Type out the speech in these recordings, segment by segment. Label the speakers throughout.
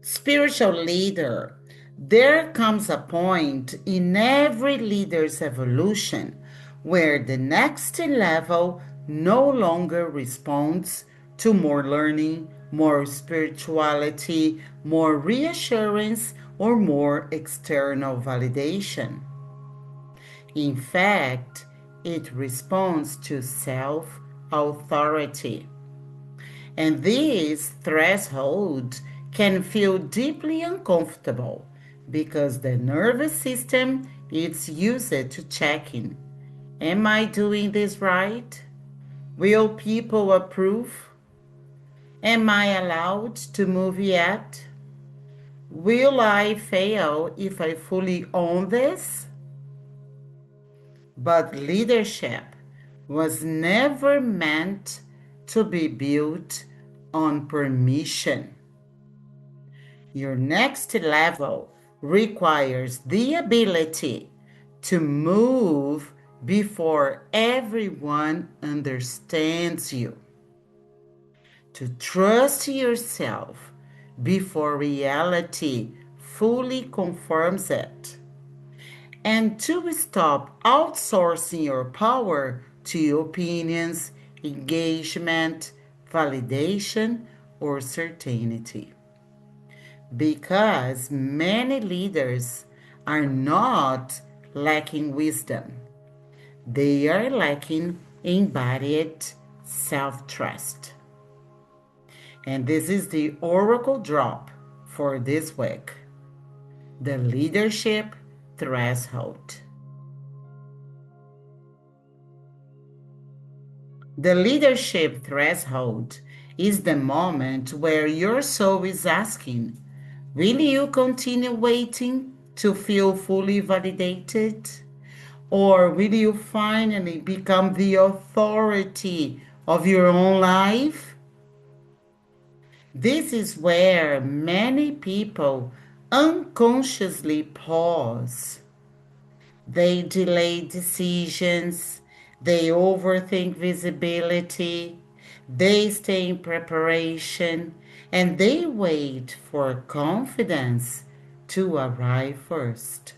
Speaker 1: Spiritual leader. There comes a point in every leader's evolution where the next level no longer responds to more learning, more spirituality, more reassurance, or more external validation. In fact, it responds to self authority. And this threshold can feel deeply uncomfortable because the nervous system is used to checking. Am I doing this right? Will people approve? Am I allowed to move yet? Will I fail if I fully own this? But leadership was never meant to be built on permission. Your next level requires the ability to move before everyone understands you, to trust yourself before reality fully confirms it, and to stop outsourcing your power to opinions, engagement, validation, or certainty. Because many leaders are not lacking wisdom, they are lacking embodied self trust. And this is the oracle drop for this week, the leadership threshold. The leadership threshold is the moment where your soul is asking, will you continue waiting to feel fully validated? Or will you finally become the authority of your own life? This is where many people unconsciously pause. They delay decisions, they overthink visibility, they stay in preparation, and they wait for confidence to arrive first.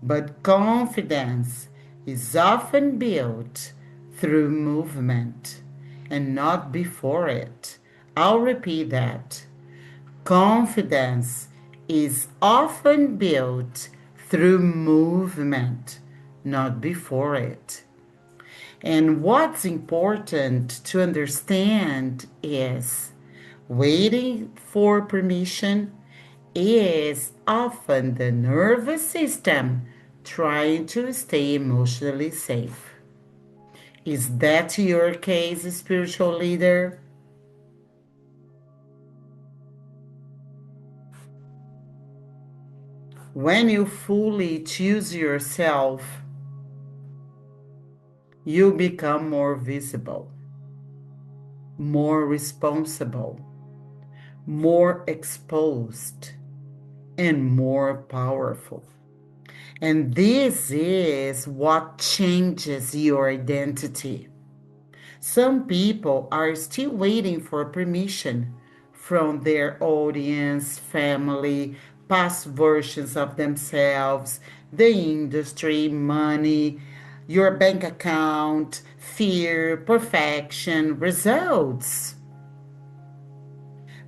Speaker 1: But confidence is often built through movement and not before it. I'll repeat that. Confidence is often built through movement, not before it. And what's important to understand is waiting for permission is often the nervous system trying to stay emotionally safe. Is that your case, spiritual leader? When you fully choose yourself, you become more visible, more responsible, more exposed, and more powerful. And this is what changes your identity. Some people are still waiting for permission from their audience, family, past versions of themselves, the industry, money, your bank account, fear, perfection, results.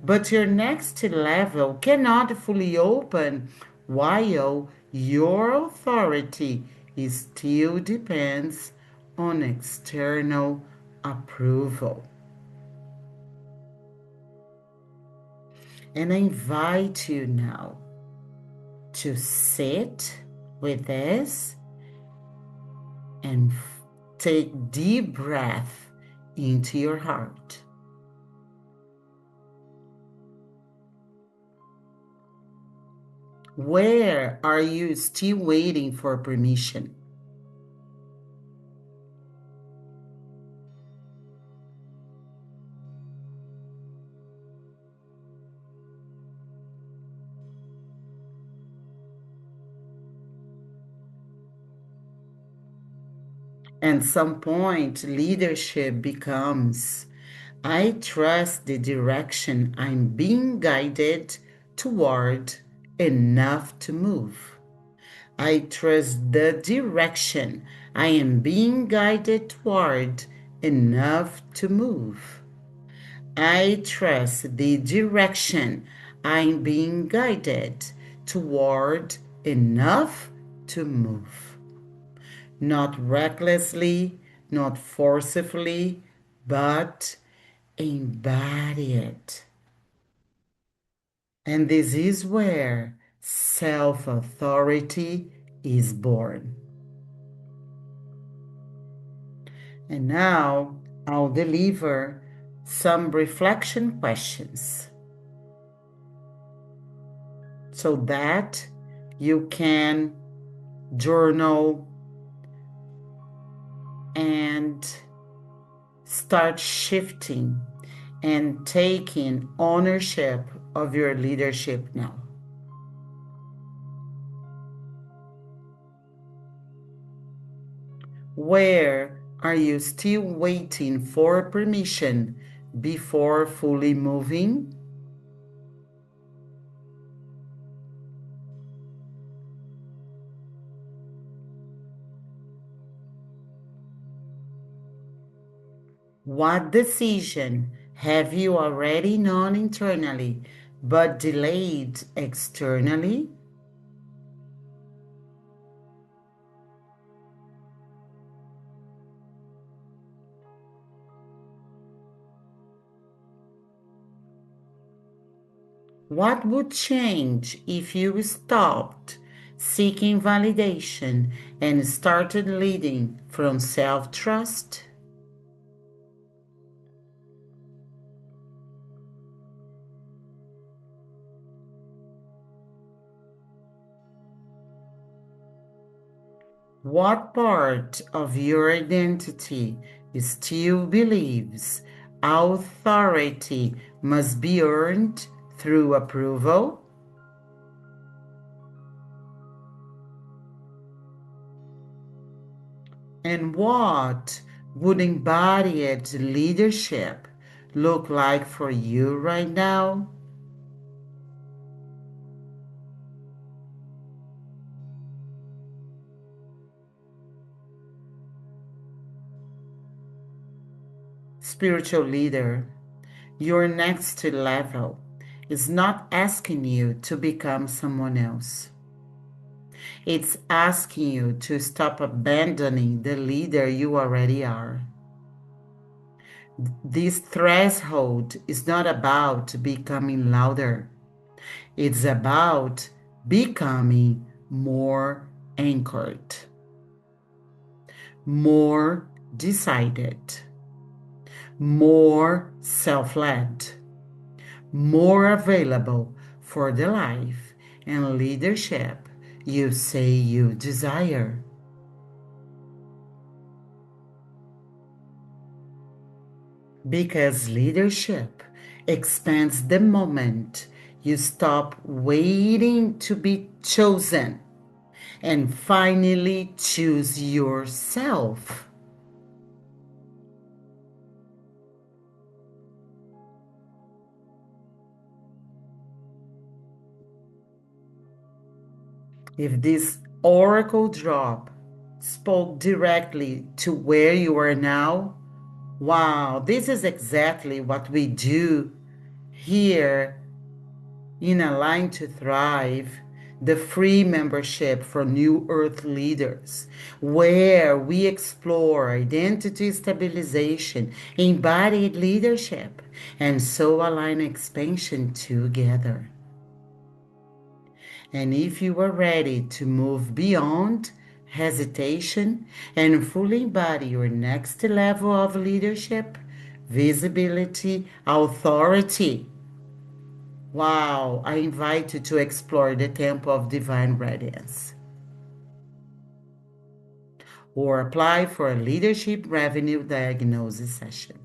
Speaker 1: But your next level cannot fully open while your authority still depends on external approval. And I invite you now to sit with this and take deep breath into your heart. Where are you still waiting for permission? At some point, leadership becomes I trust the direction I'm being guided toward enough to move. I trust the direction I am being guided toward enough to move. I trust the direction I'm being guided toward enough to move. Not recklessly, not forcefully, but embody it. And this is where self authority is born. And now I'll deliver some reflection questions so that you can journal and start shifting and taking ownership of your leadership now. Where are you still waiting for permission before fully moving? What decision have you already known internally but delayed externally? What would change if you stopped seeking validation and started leading from self trust? What part of your identity still believes authority must be earned through approval? And what would embodied leadership look like for you right now? Spiritual leader, your next level is not asking you to become someone else. It's asking you to stop abandoning the leader you already are. This threshold is not about becoming louder. It's about becoming more anchored, more decided, more self led, more available for the life and leadership you say you desire. Because leadership expands the moment you stop waiting to be chosen and finally choose yourself. If this oracle drop spoke directly to where you are now, wow, this is exactly what we do here in Align to Thrive, the free membership for New Earth leaders, where we explore identity stabilization, embodied leadership, and soul align expansion together. And if you are ready to move beyond hesitation and fully embody your next level of leadership, visibility, authority, wow, I invite you to explore the Temple of Divine Radiance or apply for a leadership revenue diagnosis session.